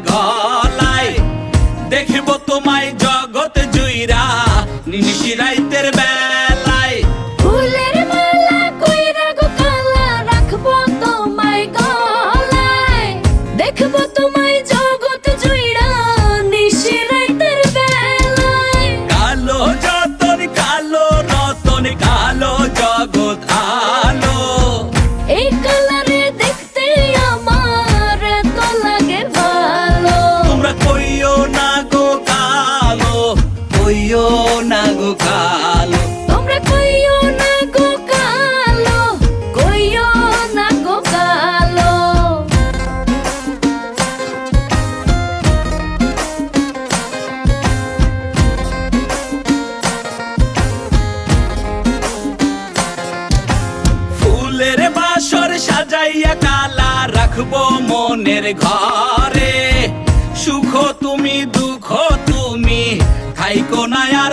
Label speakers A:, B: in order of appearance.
A: গলায় দেখিব তোমায় জগৎ জুইরা নিশিরাইতের বেলায়।
B: ফুলের মালা কইরা গো কালা রাখবো তোমায় গলায় দেখব তোমায় জগৎ জুইরা নিশিরাইতের বেলায়।
A: কালো যতন কালো রতন কালো জগৎ আলো
B: এই কালারে দেখতে আমার তো লাগে ভালো।
A: তোমরা কইও না গো কালো, কইও না গো কালো।
B: তোমরা কইও না গো কালো, কইও না গো কালো।
A: ফুলের বাসর সাজাইয়া কালা রাখবো মনের ঘরে। সুখ তুমি দুঃখ তুমি থাইকো না আর